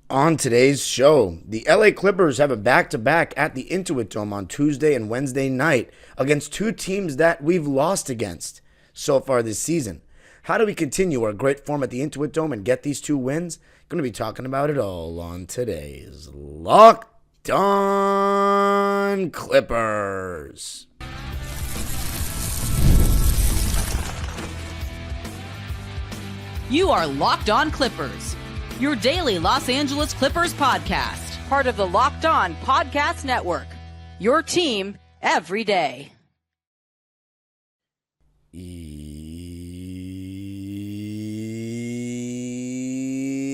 On today's show, the LA Clippers have a back-to-back at the Intuit Dome on Tuesday and Wednesday night against two teams that we've lost against so far this season. How do we continue our great form at the Intuit Dome and get these two wins? Going to be talking about it all on today's Locked On Clippers. You are Locked On Clippers, your daily Los Angeles Clippers podcast, part of the Locked On Podcast Network, your team every day.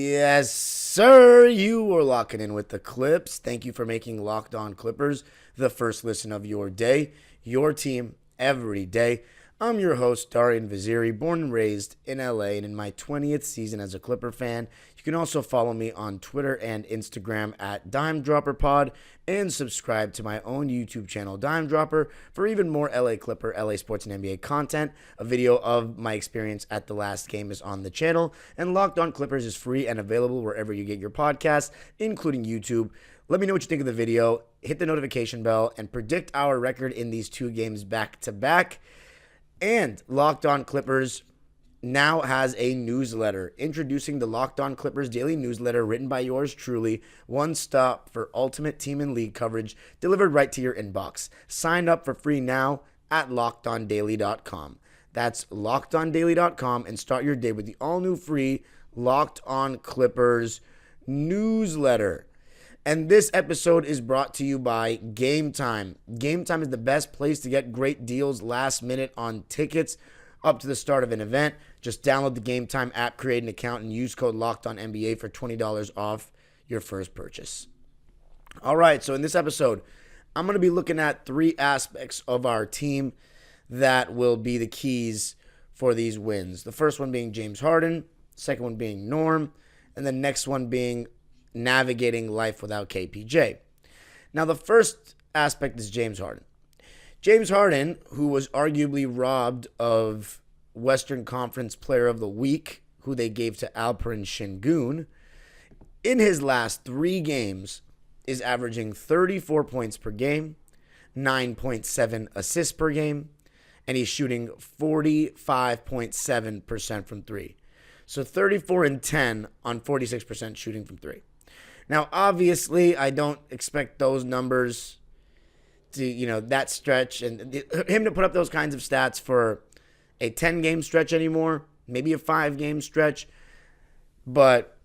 Yes, sir. You are locking in with the Clips. Thank you for making Locked On Clippers the first listen of your day, your team every day. I'm your host, Darian Vaziri, born and raised in LA and in my 20th season as a Clipper fan. You can also follow me on Twitter and Instagram at DimeDropperPod and subscribe to my own YouTube channel, Dime Dropper, for even more LA Clipper, LA Sports, and NBA content. A video of my experience at the last game is on the channel, and Locked On Clippers is free and available wherever you get your podcasts, including YouTube. Let me know what you think of the video, hit the notification bell, and predict our record in these two games back-to-back. And Locked On Clippers now has a newsletter, introducing the Locked On Clippers daily newsletter written by yours truly, one stop for ultimate team and league coverage delivered right to your inbox. Sign up for free now at LockedOnDaily.com. That's LockedOnDaily.com and start your day with the all-new free Locked On Clippers newsletter. And this episode is brought to you by Game Time. Game Time is the best place to get great deals last minute on tickets up to the start of an event. Just download the Game Time app, create an account, and use code LOCKEDONNBA for $20 off your first purchase. All right, so in this episode, I'm going to be looking at three aspects of our team that will be the keys for these wins. The first one being James Harden, second one being Norm, and the next one being navigating life without KPJ. Now, the first aspect is James Harden. James Harden, who was arguably robbed of Western Conference Player of the Week, who they gave to Alperen Şengün, in his last three games is averaging 34 points per game, 9.7 assists per game, and he's shooting 45.7% from three. So 34 and 10 on 46% shooting from three. Now, obviously, I don't expect those numbers to, that stretch and him to put up those kinds of stats for a 10-game stretch anymore, maybe a 5-game stretch. But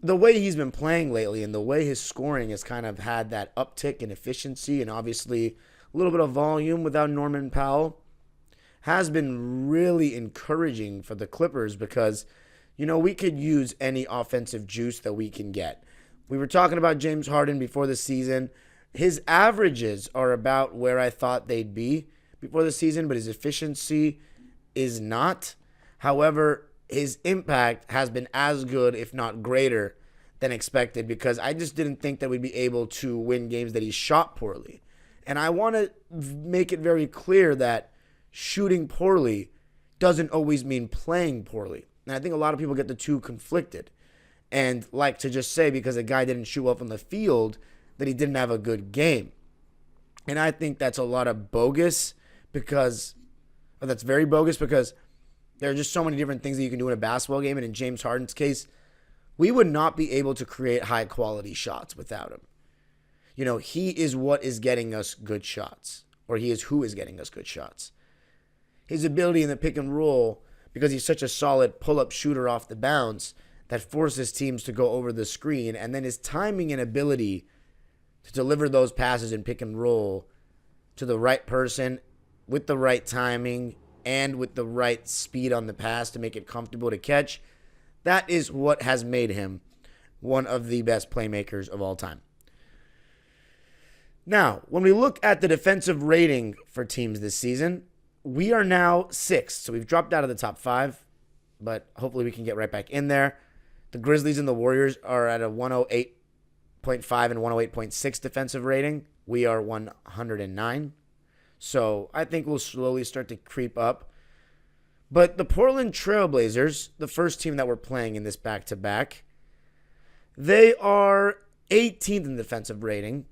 the way he's been playing lately and the way his scoring has kind of had that uptick in efficiency and obviously a little bit of volume without Norman Powell has been really encouraging for the Clippers because, we could use any offensive juice that we can get. We were talking about James Harden before the season. His averages are about where I thought they'd be before the season, but his efficiency is not. However, his impact has been as good, if not greater, than expected because I just didn't think that we'd be able to win games that he shot poorly. And I want to make it very clear that shooting poorly doesn't always mean playing poorly. And I think a lot of people get the two conflicted and like to just say because a guy didn't shoot well from the field that he didn't have a good game. And I think that's a lot of bogus that's very bogus because there are just so many different things that you can do in a basketball game. And in James Harden's case, we would not be able to create high quality shots without him. He is what is getting us good shots, or he is who is getting us good shots. His ability in the pick and roll, because he's such a solid pull-up shooter off the bounce, that forces teams to go over the screen, and then his timing and ability to deliver those passes in pick and roll to the right person with the right timing and with the right speed on the pass to make it comfortable to catch, that is what has made him one of the best playmakers of all time. Now, when we look at the defensive rating for teams this season, we are now 6th, so we've dropped out of the top 5, but hopefully we can get right back in there. The Grizzlies and the Warriors are at a 108.5 and 108.6 defensive rating. We are 109. So I think we'll slowly start to creep up. But the Portland Trailblazers, the first team that we're playing in this back-to-back, They are 18th in defensive rating. And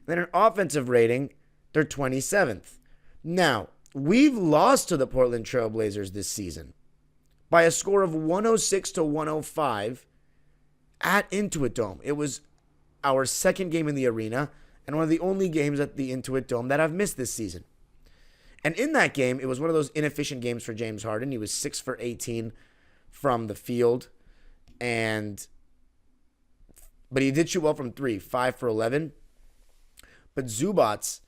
then in offensive rating, they're 27th. Now, we've lost to the Portland Trailblazers this season by a score of 106-105 at Intuit Dome. It was our second game in the arena and one of the only games at the Intuit Dome that I've missed this season. And in that game, it was one of those inefficient games for James Harden. He was 6 for 18 from the field, but he did shoot well from 3, 5 for 11. But Zubats,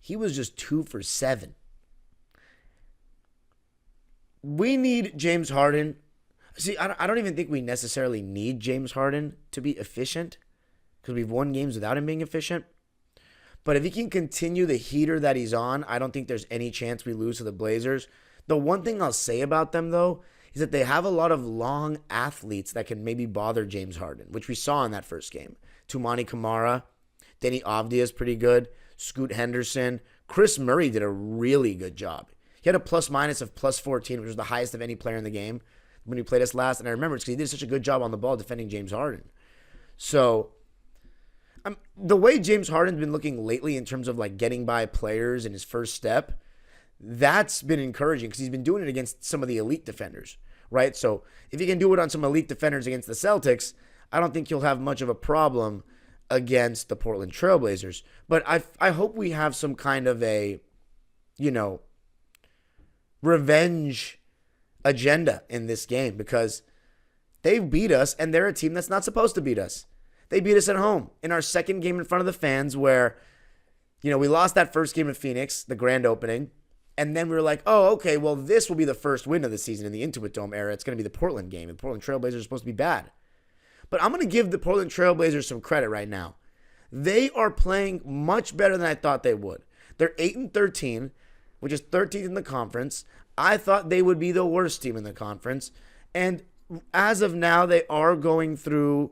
he was just 2 for 7. We need James Harden. See, I don't even think we necessarily need James Harden to be efficient because we've won games without him being efficient. But if he can continue the heater that he's on, I don't think there's any chance we lose to the Blazers. The one thing I'll say about them, though, is that they have a lot of long athletes that can maybe bother James Harden, which we saw in that first game. Tumani Kamara, Denny Avdia is pretty good, Scoot Henderson. Chris Murray did a really good job. He had a plus-minus of plus 14, which was the highest of any player in the game when he played us last. And I remember it's because he did such a good job on the ball defending James Harden. So the way James Harden's been looking lately in terms of like getting by players in his first step, that's been encouraging because he's been doing it against some of the elite defenders, right? So if he can do it on some elite defenders against the Celtics, I don't think he'll have much of a problem against the Portland Trailblazers. But I hope we have some kind of a, revenge agenda in this game because they've beat us and they're a team that's not supposed to beat us. They beat us at home in our second game in front of the fans where, we lost that first game in Phoenix, the grand opening. And then we were like, oh, okay, well, this will be the first win of the season in the Intuit Dome era. It's going to be the Portland game. And the Portland Trailblazers are supposed to be bad. But I'm going to give the Portland Trailblazers some credit right now. They are playing much better than I thought they would. They're 8-13, which is 13th in the conference. I thought they would be the worst team in the conference. And as of now, they are going through...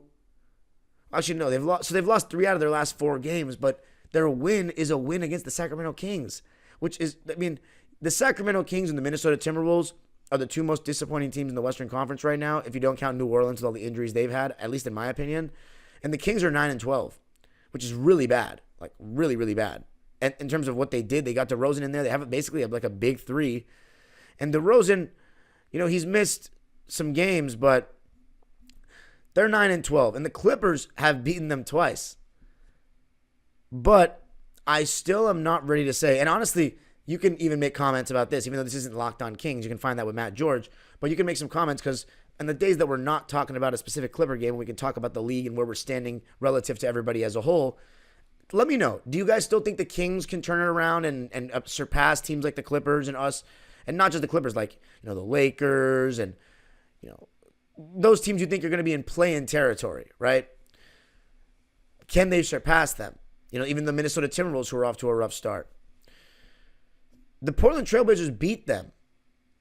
Actually, no, they've lost 3 out of their last 4 games, but their win is a win against the Sacramento Kings, which is, the Sacramento Kings and the Minnesota Timberwolves are the 2 most disappointing teams in the Western Conference right now, if you don't count New Orleans with all the injuries they've had, at least in my opinion. And the Kings are 9-12, which is really bad, like really, really bad. And in terms of what they did, they got DeRozan in there. They have basically like a big 3. And DeRozan, he's missed some games, but they're 9-12, and the Clippers have beaten them twice. But I still am not ready to say, and honestly, you can even make comments about this, even though this isn't Locked On Kings. You can find that with Matt George, but you can make some comments because in the days that we're not talking about a specific Clipper game, we can talk about the league and where we're standing relative to everybody as a whole. Let me know. Do you guys still think the Kings can turn it around and surpass teams like the Clippers and us, and not just the Clippers, like the Lakers and those teams you think are going to be in play-in territory, right? Can they surpass them? Even the Minnesota Timberwolves, who are off to a rough start. The Portland Trailblazers beat them,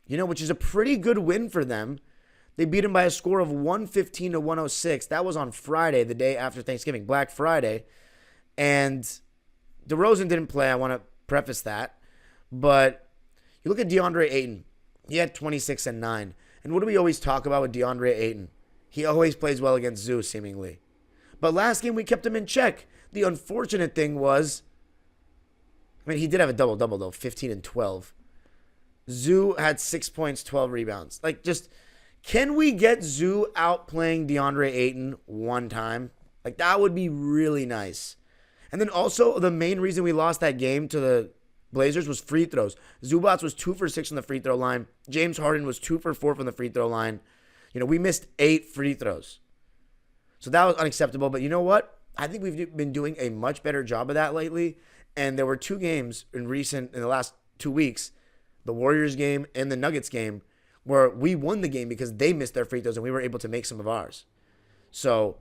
which is a pretty good win for them. They beat them by a score of 115-106. That was on Friday, the day after Thanksgiving, Black Friday. And DeRozan didn't play. I want to preface that. But you look at DeAndre Ayton. He had 26 and 9. And what do we always talk about with DeAndre Ayton? He always plays well against Zoo, seemingly. But last game, we kept him in check. The unfortunate thing was, he did have a double-double, though, 15 and 12. Zoo had 6 points, 12 rebounds. Can we get Zoo outplaying DeAndre Ayton one time? That would be really nice. And then also, the main reason we lost that game to the Blazers was free throws. Zubats was 2 for 6 on the free throw line. James Harden was 2 for 4 from the free throw line. We missed 8 free throws. So that was unacceptable. But you know what? I think we've been doing a much better job of that lately. And there were 2 games in the last 2 weeks, the Warriors game and the Nuggets game, where we won the game because they missed their free throws and we were able to make some of ours. So,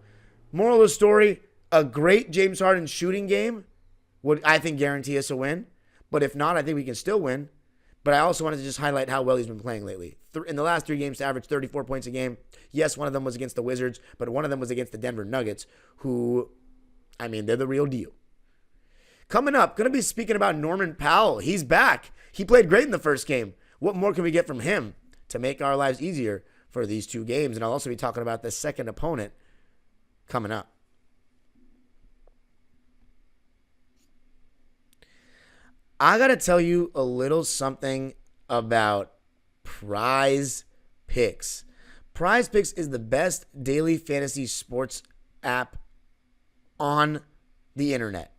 moral of the story, a great James Harden shooting game would, I think, guarantee us a win. But if not, I think we can still win. But I also wanted to just highlight how well he's been playing lately. In the last 3 games, to average 34 points a game. Yes, one of them was against the Wizards, but one of them was against the Denver Nuggets, who, they're the real deal. Coming up, going to be speaking about Norman Powell. He's back. He played great in the first game. What more can we get from him to make our lives easier for these 2 games? And I'll also be talking about the second opponent coming up. I got to tell you a little something about Prize Picks. Prize Picks is the best daily fantasy sports app on the internet.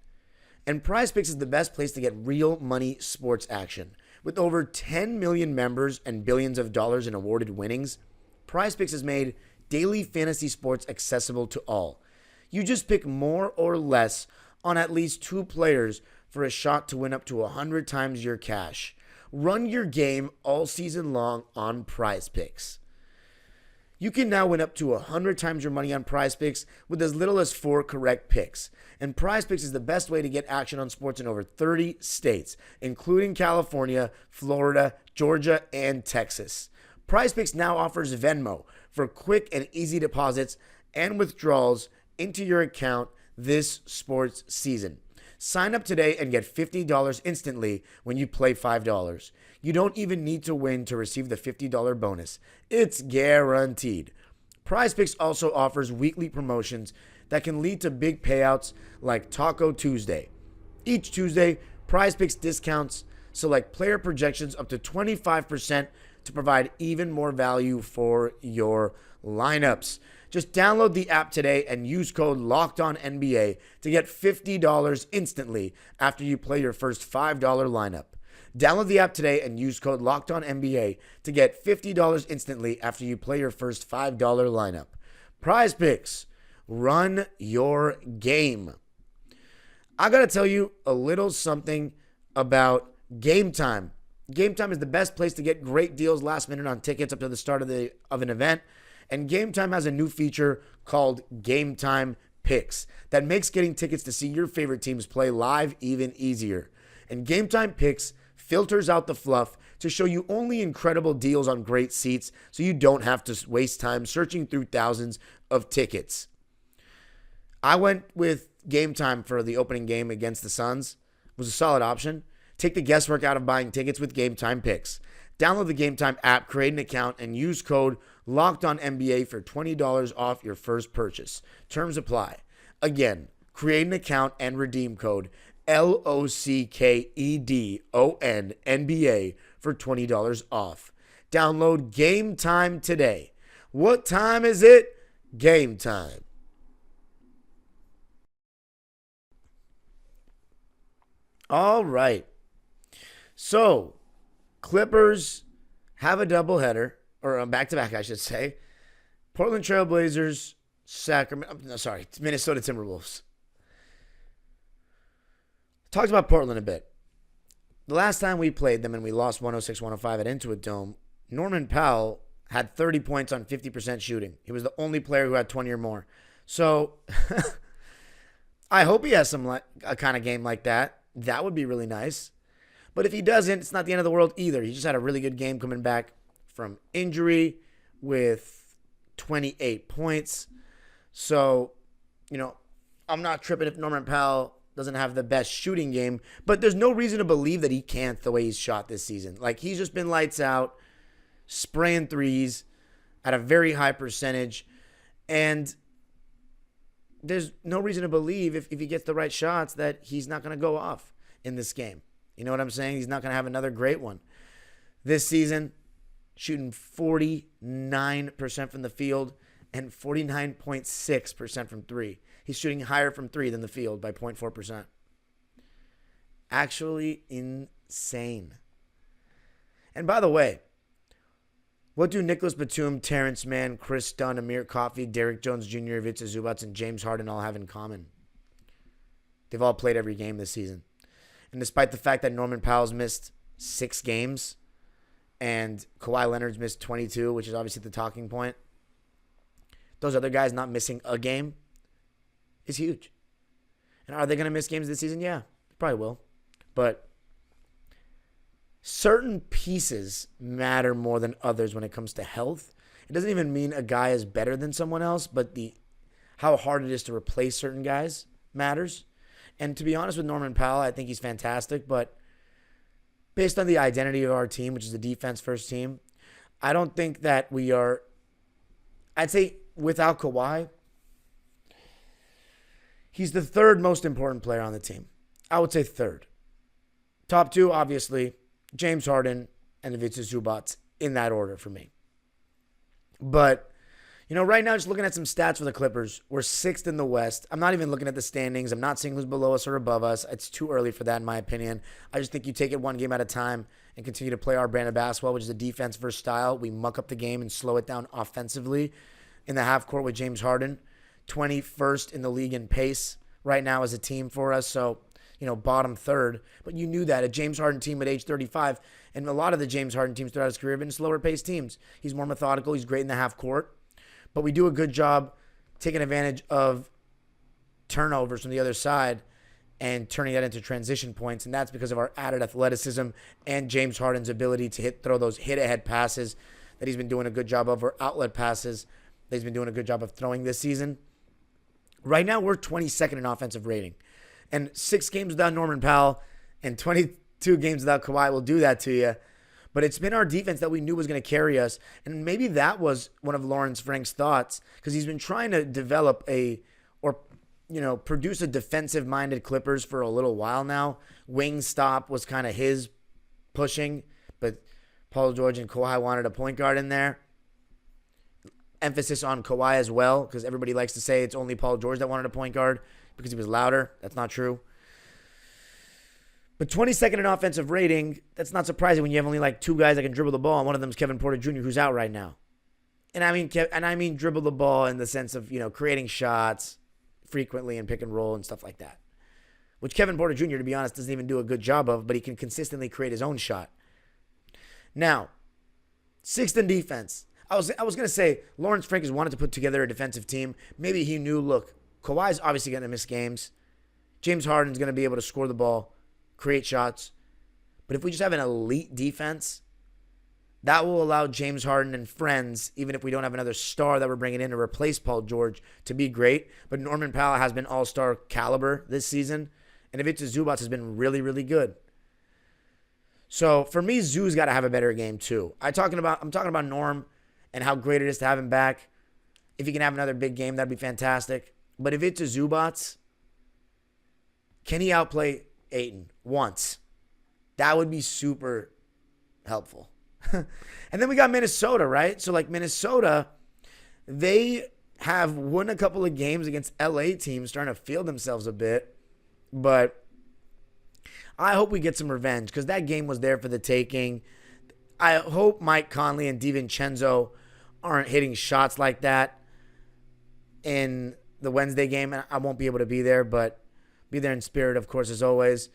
And Prize Picks is the best place to get real money sports action. With over 10 million members and billions of dollars in awarded winnings, Prize Picks has made daily fantasy sports accessible to all. You just pick more or less on at least 2 players for a shot to win up to 100 times your cash. Run your game all season long on Prize Picks. You can now win up to 100 times your money on Prize Picks with as little as 4 correct picks. And Prize Picks is the best way to get action on sports in over 30 states, including California, Florida, Georgia, and Texas. Prize Picks now offers Venmo for quick and easy deposits and withdrawals into your account this sports season. Sign up today and get $50 instantly when you play $5. You don't even need to win to receive the $50 bonus. It's guaranteed. Prize Picks also offers weekly promotions that can lead to big payouts like Taco Tuesday. Each Tuesday, Prize Picks discounts select player projections up to 25% to provide even more value for your lineups. Just download the app today and use code LOCKEDONNBA to get $50 instantly after you play your first $5 lineup. Download the app today and use code LOCKEDONNBA to get $50 instantly after you play your first $5 lineup. Prize Picks, run your game. I got to tell you a little something about Game Time. Game Time is the best place to get great deals last minute on tickets up to the start of an event. And Game Time has a new feature called Game Time Picks that makes getting tickets to see your favorite teams play live even easier. And Game Time Picks filters out the fluff to show you only incredible deals on great seats so you don't have to waste time searching through thousands of tickets. I went with Game Time for the opening game against the Suns. It was a solid option. Take the guesswork out of buying tickets with Game Time Picks. Download the Game Time app, create an account, and use code LOCKEDONNBA for $20 off your first purchase. Terms apply. Again, create an account and redeem code LOCKEDONNBA for $20 off. Download Game Time today. What time is it? Game time. All right. So, Clippers have a doubleheader, or a back-to-back, I should say. Portland Trail Blazers, Minnesota Timberwolves. Talked about Portland a bit. The last time we played them and we lost 106-105 at Intuit Dome, Norman Powell had 30 points on 50% shooting. He was the only player who had 20 or more. So, I hope he has a kind of game like that. That would be really nice. But if he doesn't, it's not the end of the world either. He just had a really good game coming back from injury with 28 points. So, I'm not tripping if Norman Powell doesn't have the best shooting game, but there's no reason to believe that he can't the way he's shot this season. Like, he's just been lights out, spraying threes at a very high percentage, and there's no reason to believe if he gets the right shots that he's not going to go off in this game. You know what I'm saying? He's not going to have another great one. This season, shooting 49% from the field and 49.6% from three. He's shooting higher from three than the field by 0.4%. Actually insane. And by the way, what do Nicholas Batum, Terrence Mann, Chris Dunn, Amir Coffey, Derrick Jones Jr., Ivica Zubac, and James Harden all have in common? They've all played every game this season. And despite the fact that Norman Powell's missed 6 games and Kawhi Leonard's missed 22, which is obviously the talking point, those other guys not missing a game is huge. And are they going to miss games this season? Yeah, probably will. But certain pieces matter more than others when it comes to health. It doesn't even mean a guy is better than someone else, but how hard it is to replace certain guys matters. And to be honest with Norman Powell, I think he's fantastic, but based on the identity of our team, which is a defense-first team, I don't think that we are – I'd say without Kawhi, he's the third most important player on the team. I would say third. Top two, obviously, James Harden and Ivica Zubac in that order for me. But, right now, just looking at some stats for the Clippers, we're 6th in the West. I'm not even looking at the standings. I'm not seeing who's below us or above us. It's too early for that, in my opinion. I just think you take it one game at a time and continue to play our brand of basketball, which is a defense first style. We muck up the game and slow it down offensively in the half court with James Harden. 21st in the league in pace right now as a team for us. So, bottom third. But you knew that. A James Harden team at age 35, and a lot of the James Harden teams throughout his career have been slower paced teams. He's more methodical. He's great in the half court. But we do a good job taking advantage of turnovers from the other side and turning that into transition points. And that's because of our added athleticism and James Harden's ability to throw those hit-ahead passes that he's been doing a good job of, or outlet passes that he's been doing a good job of throwing this season. Right now, we're 22nd in offensive rating. And 6 games without Norman Powell and 22 games without Kawhi will do that to you. But it's been our defense that we knew was going to carry us. And maybe that was one of Lawrence Frank's thoughts, because he's been trying to develop produce a defensive-minded Clippers for a little while now. Wing stop was kind of his pushing, but Paul George and Kawhi wanted a point guard in there. Emphasis on Kawhi as well, because everybody likes to say it's only Paul George that wanted a point guard because he was louder. That's not true. But 22nd in offensive rating, that's not surprising when you have only like 2 guys that can dribble the ball, and one of them is Kevin Porter Jr., who's out right now. And I mean dribble the ball in the sense of, creating shots frequently and pick and roll and stuff like that, which Kevin Porter Jr., to be honest, doesn't even do a good job of, but he can consistently create his own shot. Now, 6th in defense. I was going to say Lawrence Frank has wanted to put together a defensive team. Maybe he knew, look, Kawhi's obviously going to miss games. James Harden's going to be able to score the ball, create shots. But if we just have an elite defense, that will allow James Harden and friends, even if we don't have another star that we're bringing in to replace Paul George, to be great. But Norman Powell has been all-star caliber this season, and Ivica Zubac has been really, really good. So for me, Zoo's got to have a better game too. I'm talking about Norm and how great it is to have him back. If he can have another big game, that'd be fantastic. But if it's a Zubac, can he outplay Ayton once? That would be super helpful. And then we got Minnesota, right? So like Minnesota, they have won a couple of games against LA teams, starting to feel themselves a bit. But I hope we get some revenge, because that game was there for the taking. I hope Mike Conley and DiVincenzo aren't hitting shots like that in the Wednesday game. And I won't be able to be there, but be there in spirit, of course, as always.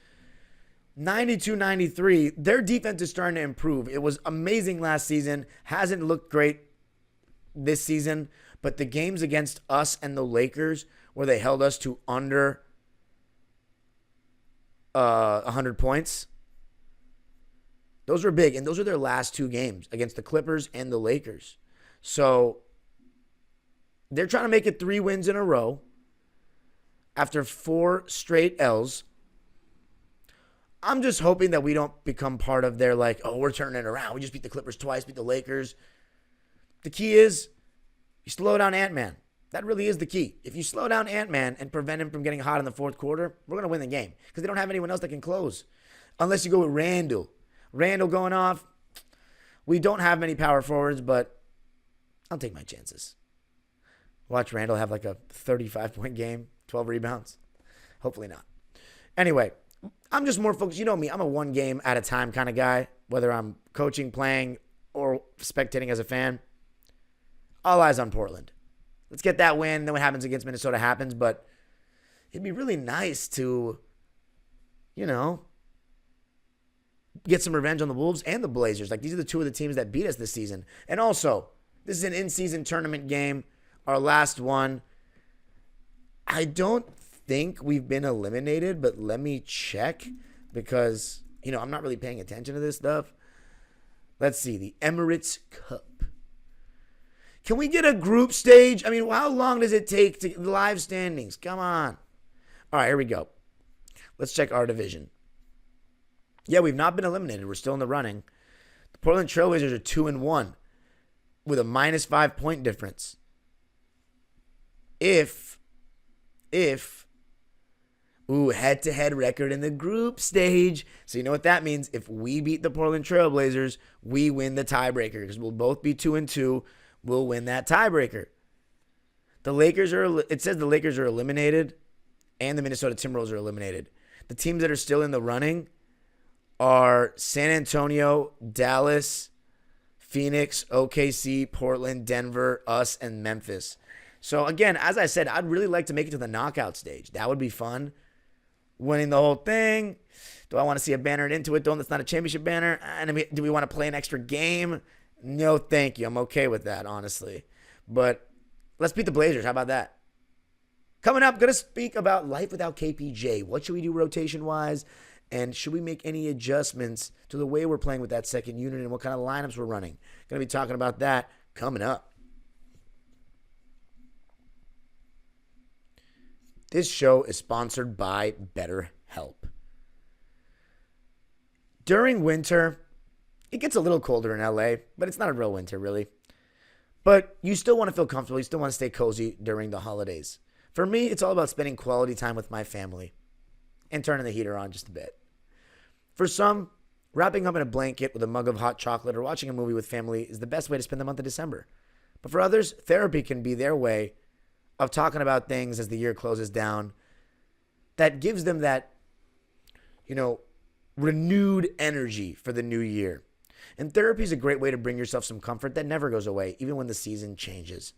92-93, their defense is starting to improve. It was amazing last season. Hasn't looked great this season. But the games against us and the Lakers, where they held us to under 100 points, those were big. And those are their last 2 games against the Clippers and the Lakers. So they're trying to make it 3 wins in a row after 4 straight L's. I'm just hoping that we don't become part of their, we're turning it around. We just beat the Clippers twice, beat the Lakers. The key is you slow down Ant-Man. That really is the key. If you slow down Ant-Man and prevent him from getting hot in the fourth quarter, we're going to win the game, because they don't have anyone else that can close. Unless you go with Randall. Randall going off. We don't have many power forwards, but I'll take my chances. Watch Randall have like a 35-point game, 12 rebounds. Hopefully not. Anyway, I'm just more focused. You know me, I'm a one game at a time kind of guy, whether I'm coaching, playing, or spectating as a fan. All eyes on Portland. Let's get that win. Then what happens against Minnesota happens. But it'd be really nice to, get some revenge on the Wolves and the Blazers. Like, these are the 2 of the teams that beat us this season. And also, this is an in-season tournament game, our last one. I don't think we've been eliminated, but let me check, because, I'm not really paying attention to this stuff. Let's see, the Emirates Cup. Can we get a group stage? I mean, how long does it take to live standings? Come on. All right, here we go. Let's check our division. Yeah, we've not been eliminated. We're still in the running. The Portland Trailblazers are 2-1 with a -5 point difference. If Ooh, head-to-head record in the group stage. So you know what that means? If we beat the Portland Trailblazers, we win the tiebreaker because we'll both be 2-2. We'll win that tiebreaker. It says the Lakers are eliminated and the Minnesota Timberwolves are eliminated. The teams that are still in the running are San Antonio, Dallas, Phoenix, OKC, Portland, Denver, us, and Memphis. So again, as I said, I'd really like to make it to the knockout stage. That would be fun. Winning the whole thing. Do I want to see a banner into it? That's not a championship banner. And do we want to play an extra game? No, thank you. I'm okay with that, honestly. But let's beat the Blazers. How about that? Coming up, going to speak about life without KPJ. What should we do rotation-wise? And should we make any adjustments to the way we're playing with that second unit and what kind of lineups we're running? Going to be talking about that coming up. This show is sponsored by BetterHelp. During winter, it gets a little colder in LA, but it's not a real winter, really. But you still want to feel comfortable. You still want to stay cozy during the holidays. For me, it's all about spending quality time with my family and turning the heater on just a bit. For some, wrapping up in a blanket with a mug of hot chocolate or watching a movie with family is the best way to spend the month of December. But for others, therapy can be their way of talking about things as the year closes down that gives them that, renewed energy for the new year. And therapy is a great way to bring yourself some comfort that never goes away, even when the season changes.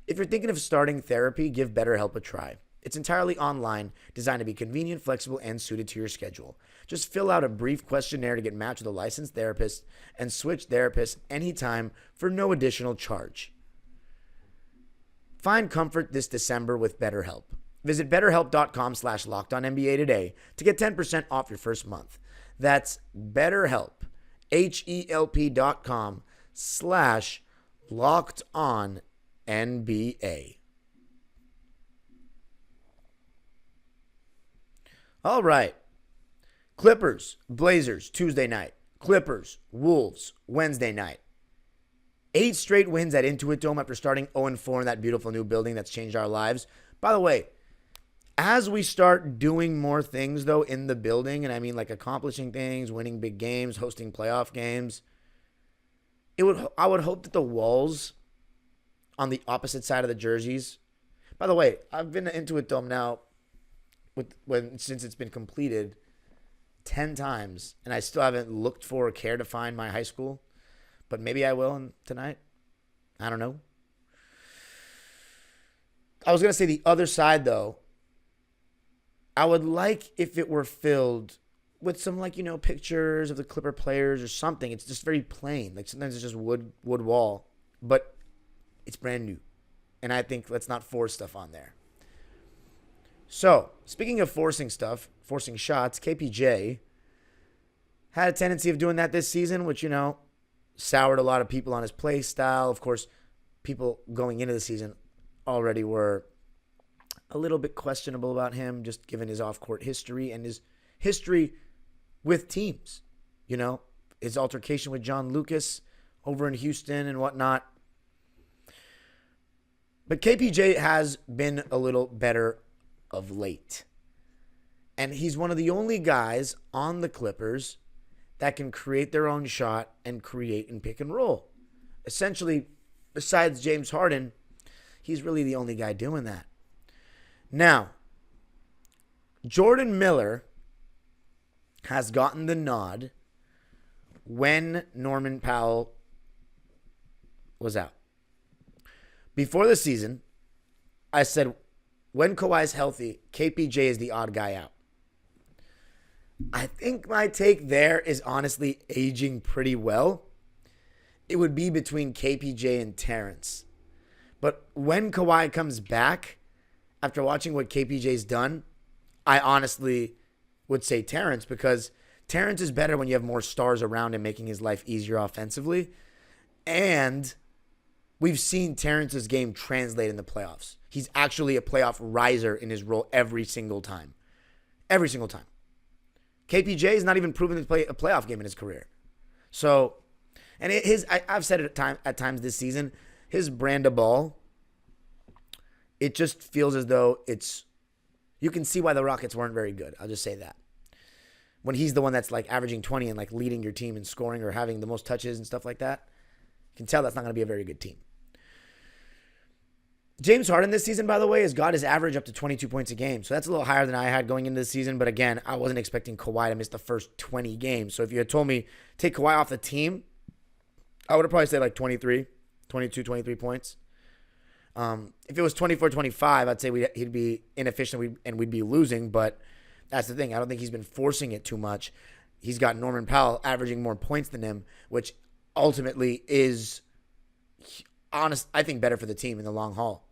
If you're thinking of starting therapy, give BetterHelp a try. It's entirely online, designed to be convenient, flexible, and suited to your schedule. Just fill out a brief questionnaire to get matched with a licensed therapist and switch therapists anytime for no additional charge. Find comfort this December with BetterHelp. Visit BetterHelp.com/LockedOnNBA today to get 10% off your first month. That's BetterHelp, HELP.com/LockedOnNBA. All right. Clippers, Blazers, Tuesday night. Clippers, Wolves, Wednesday night. 8 straight wins at Intuit Dome after starting 0-4 in that beautiful new building that's changed our lives. By the way, as we start doing more things, though, in the building, and I mean like accomplishing things, winning big games, hosting playoff games, I would hope that the walls on the opposite side of the jerseys. By the way, I've been to Intuit Dome now since it's been completed 10 times, and I still haven't looked for or cared to find my high school. But maybe I will tonight. I don't know. I was going to say the other side, though. I would like if it were filled with some, pictures of the Clipper players or something. It's just very plain. Like, sometimes it's just wood wall. But it's brand new. And I think let's not force stuff on there. So, speaking of forcing shots, KPJ had a tendency of doing that this season, which, soured a lot of people on his play style. Of course, people going into the season already were a little bit questionable about him, just given his off-court history and his history with teams. His altercation with John Lucas over in Houston and whatnot. But KPJ has been a little better of late. And he's one of the only guys on the Clippers that can create their own shot and create in pick and roll. Essentially, besides James Harden, he's really the only guy doing that. Now, Jordan Miller has gotten the nod when Norman Powell was out. Before the season, I said, when Kawhi's healthy, KPJ is the odd guy out. I think my take there is honestly aging pretty well. It would be between KPJ and Terrence. But when Kawhi comes back, after watching what KPJ's done, I honestly would say Terrence, because Terrence is better when you have more stars around him making his life easier offensively. And we've seen Terrence's game translate in the playoffs. He's actually a playoff riser in his role every single time. Every single time. KPJ is not even proven to play a playoff game in his career. So, and I've said it at times this season, his brand of ball, it just feels as though it's You can see why the Rockets weren't very good. I'll just say that. When he's the one that's like averaging 20 and like leading your team in scoring or having the most touches and stuff like that, you can tell that's not going to be a very good team. James Harden this season, by the way, has got his average up to 22 points a game. So that's a little higher than I had going into the season. But again, I wasn't expecting Kawhi to miss the first 20 games. So if you had told me take Kawhi off the team, I would have probably said like 23 points. If it was 24-25, I'd say he'd be inefficient and we'd be losing. But that's the thing. I don't think he's been forcing it too much. He's got Norman Powell averaging more points than him, which ultimately is, I think, better for the team in the long haul.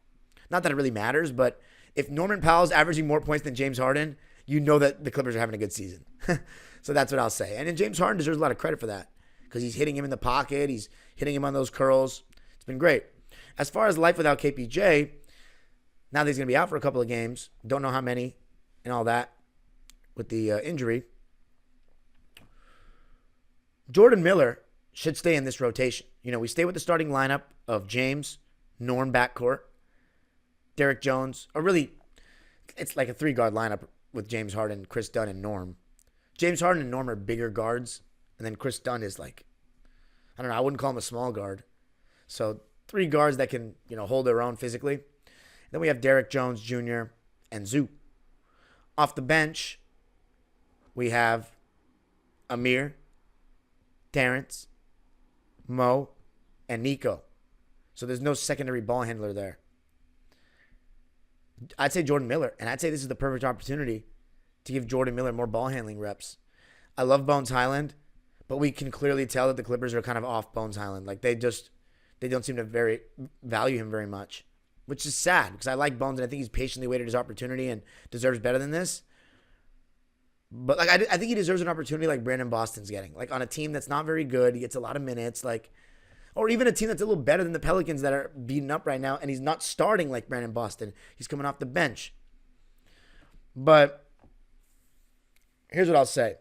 Not that it really matters, but if Norman Powell's averaging more points than James Harden, you know that the Clippers are having a good season. So that's what I'll say. And then James Harden deserves a lot of credit for that because he's hitting him in the pocket. He's hitting him on those curls. It's been great. As far as life without KPJ, now that he's going to be out for a couple of games, don't know how many and all that with the injury, Jordan Miller should stay in this rotation. You know, we stay with the starting lineup of James, Norm backcourt, Derek Jones, or really, it's like a 3-guard lineup with James Harden, Chris Dunn, and Norm. James Harden and Norm are bigger guards, and then Chris Dunn is like, I don't know, I wouldn't call him a small guard. So 3 guards that can, you know, hold their own physically. Then we have Derek Jones Jr. and Zoo. Off the bench, we have Amir, Terrence, Mo, and Nico. So there's no secondary ball handler there. I'd say Jordan Miller, and I'd say this is the perfect opportunity to give Jordan Miller more ball handling reps. I love Bones Highland, but we can clearly tell that the Clippers are kind of off Bones Highland. Like they don't seem to value him very much, which is sad because I like Bones and I think he's patiently waited his opportunity and deserves better than this. But like I think he deserves an opportunity like Brandon Boston's getting, like on a team that's not very good. He gets a lot of minutes, like, or even a team that's a little better than the Pelicans that are beaten up right now, and he's not starting like Brandon Boston. He's coming off the bench. But here's what I'll say.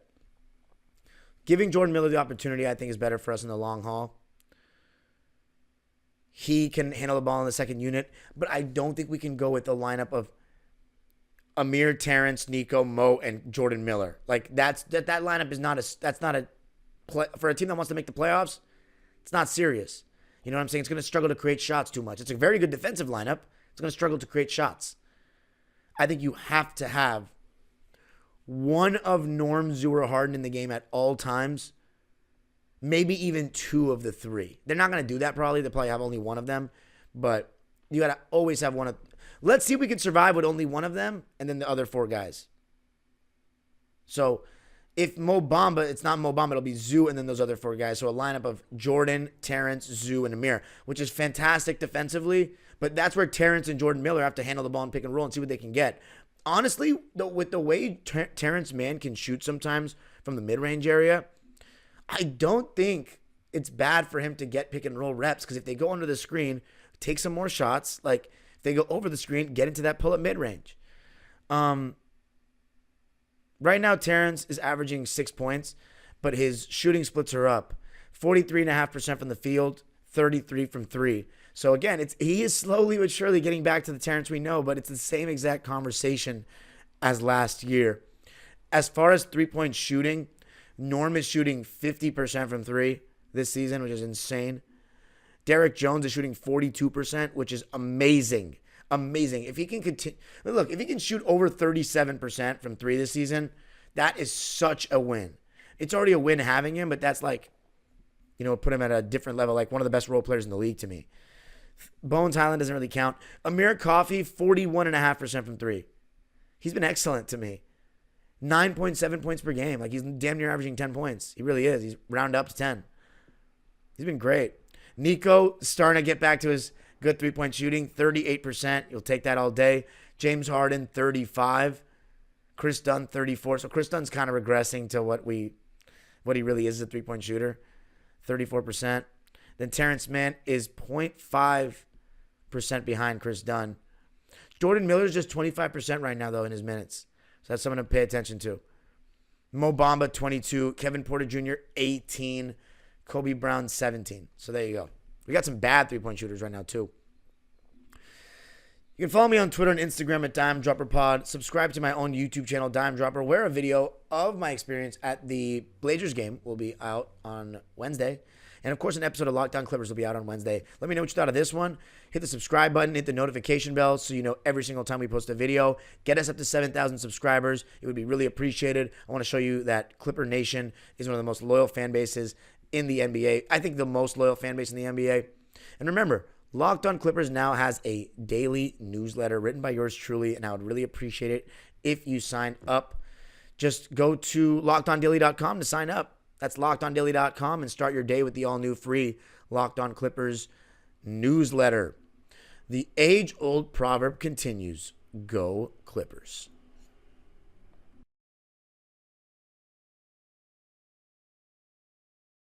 Giving Jordan Miller the opportunity, I think, is better for us in the long haul. He can handle the ball in the second unit, but I don't think we can go with the lineup of Amir, Terrence, Nico, Mo, and Jordan Miller. Like that lineup is for a team that wants to make the playoffs. It's not serious. You know what I'm saying? It's going to struggle to create shots too much. It's a very good defensive lineup. It's going to struggle to create shots. I think you have to have one of Norm, Zoo, or Harden in the game at all times. Maybe even 2 of the 3. They're not going to do that probably. They'll probably have only one of them. But you got to always have one of. Let's see if we can survive with only one of them and then the other 4 guys. So if Mo Bamba, it's not Mo Bamba, it'll be Zoo and then those other 4 guys. So a lineup of Jordan, Terrence, Zoo, and Amir, which is fantastic defensively. But that's where Terrence and Jordan Miller have to handle the ball and pick and roll and see what they can get. Honestly, with the way Terrence Mann can shoot sometimes from the mid-range area, I don't think it's bad for him to get pick and roll reps because if they go under the screen, take some more shots. Like if they go over the screen, get into that pull-up mid-range. Right now, Terrence is averaging 6 points, but his shooting splits are up. 43.5% from the field, 33 from 3. So again, he is slowly but surely getting back to the Terrence we know, but it's the same exact conversation as last year. As far as three-point shooting, Norm is shooting 50% from 3 this season, which is insane. Derek Jones is shooting 42%, which is amazing. Amazing. If he can continue, look, if he can shoot over 37% from 3 this season, that is such a win. It's already a win having him, but that's like, you know, put him at a different level, like one of the best role players in the league to me. Bones Highland doesn't really count. Amir Coffey, 41.5% from 3. He's been excellent to me. 9.7 points per game. Like he's damn near averaging 10 points. He really is. He's round up to 10. He's been great. Nico starting to get back to his good three-point shooting, 38%. You'll take that all day. James Harden, 35. Chris Dunn, 34. So Chris Dunn's kind of regressing to what he really is as a three-point shooter, 34%. Then Terrence Mann is 0.5% behind Chris Dunn. Jordan Miller's just 25% right now, though, in his minutes. So that's something to pay attention to. Mo Bamba, 22. Kevin Porter Jr., 18. Kobe Brown, 17. So there you go. We got some bad three-point shooters right now, too. You can follow me on Twitter and Instagram at DimeDropperPod. Subscribe to my own YouTube channel, Dime Dropper, where a video of my experience at the Blazers game will be out on Wednesday. And, of course, an episode of Locked On Clippers will be out on Wednesday. Let me know what you thought of this one. Hit the subscribe button. Hit the notification bell so you know every single time we post a video. Get us up to 7,000 subscribers. It would be really appreciated. I want to show you that Clipper Nation is one of the most loyal fan bases in the NBA. I think the most loyal fan base in the NBA. And remember, Locked On Clippers now has a daily newsletter written by yours truly, and I would really appreciate it if you sign up. Just go to lockedondaily.com to sign up. That's lockedondaily.com and start your day with the all-new free Locked On Clippers newsletter. The age-old proverb continues, go Clippers.